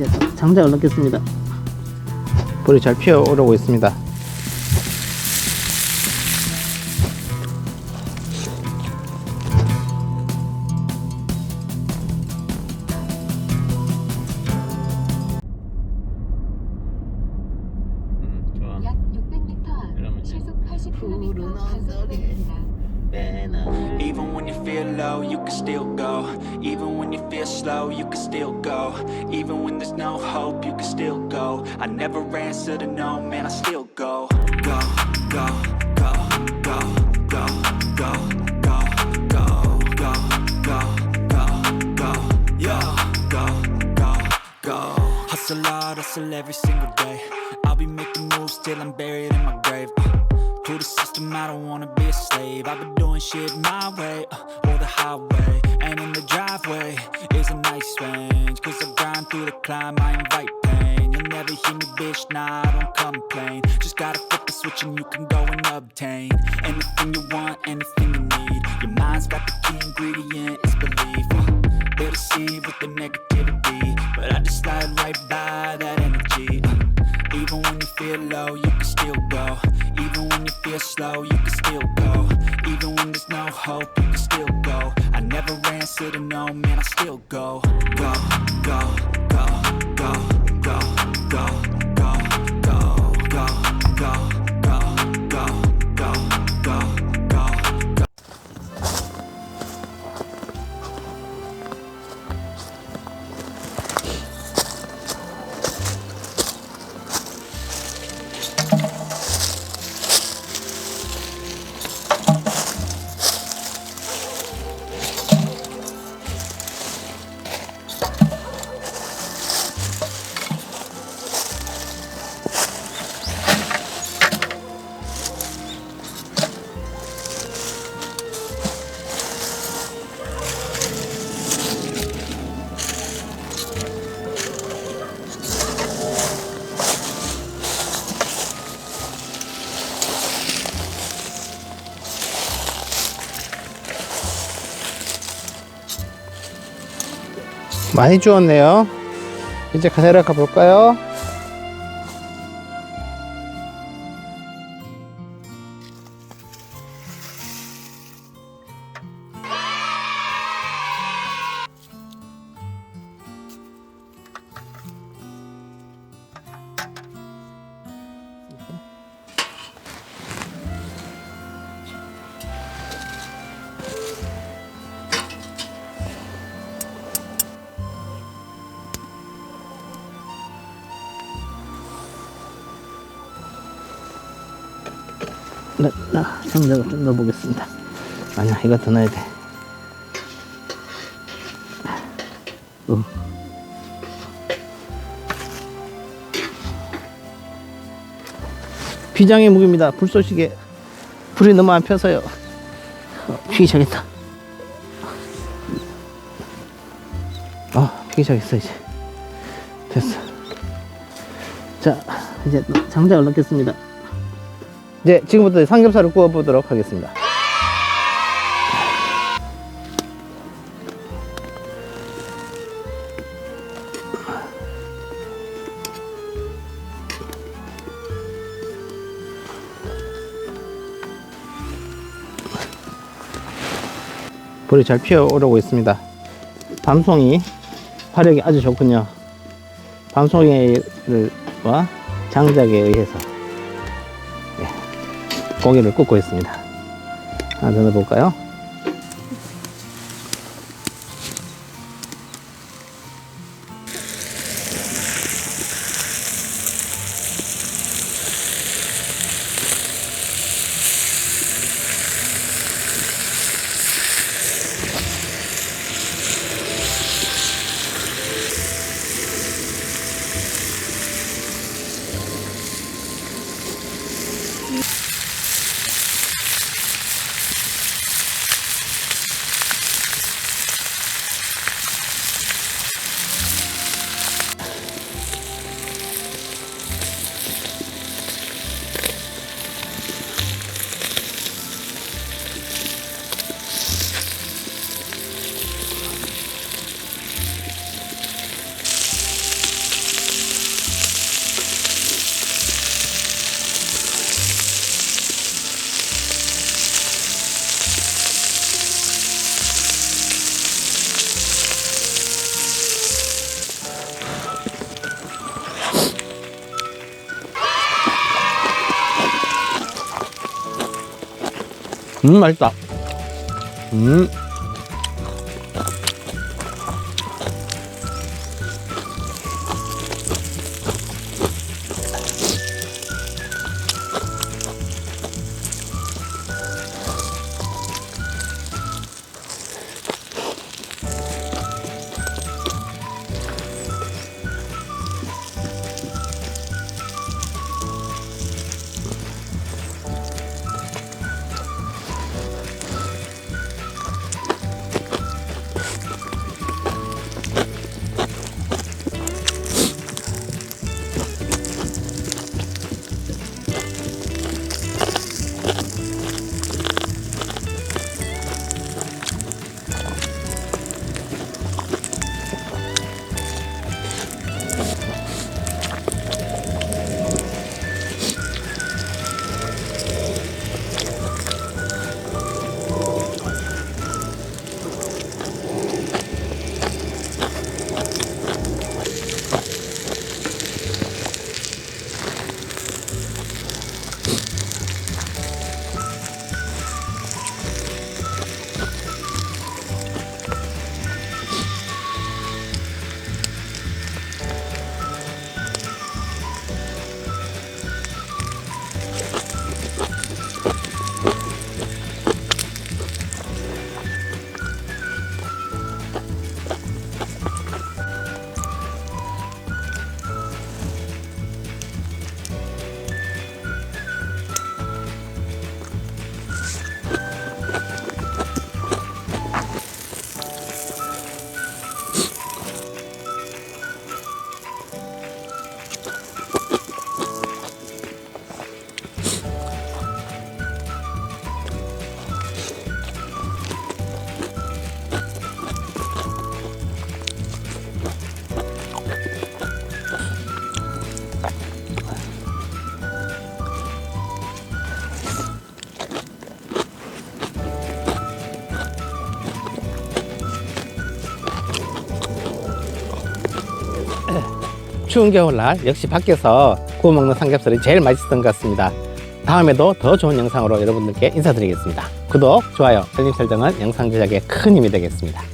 이제 장작을 넣겠습니다. 불이 잘 피어오르고 있습니다. 약 600m 앞 시속 80km 가속입니다. Even when you feel low, you can still go. Even when you feel slow, you can still go. Even when there's no hope, you can still go. I never answer to no, man, I still go. Go, go, go, go, go, go, go, go, go, go, go, go, yeah, go, go, go. Hustle hard, hustle every single day. I'll be making moves till I'm buried in my grave. To the system, I don't wanna be a slave. I've been doing shit my way, or the highway. And in the driveway is a nice range. Cause I grind through the climb, I invite pain. You'll never hear me, bitch, nah, I don't complain. Just gotta flip the switch and you can go and obtain anything you want, anything you need. Your mind's got the key ingredient, it's belief. They'll deceive with the negativity, but I just slide right by that energy. Even when you feel low, you can still go. Even when you feel slow, you can still go. Even when there's no hope, you can still go. I never answer to no, man, I still go. Go, go, go, go, go, go, go, go, go, go, go, go, go, go, go. 많이 주웠네요. 이제 가세라 가볼까요? 장작을 좀 넣어보겠습니다. 아니야, 이거 더 넣어야 돼. 비장의 무기입니다. 불쏘시개. 불이 너무 안 펴서요. 피기 시작했다. 피기 시작했어. 이제 됐어. 자, 이제 장작을 넣겠습니다. 이제 지금부터 삼겹살을 구워 보도록 하겠습니다. 불이 잘 피어오르고 있습니다. 밤송이 화력이 아주 좋군요. 밤송이와 장작에 의해서 고기를 굽고 있습니다. 하나 더 넣어볼까요? 맛있다. 추운 겨울날 역시 밖에서 구워 먹는 삼겹살이 제일 맛있었던 것 같습니다. 다음에도 더 좋은 영상으로 여러분들께 인사드리겠습니다. 구독, 좋아요, 알림 설정은 영상 제작에 큰 힘이 되겠습니다.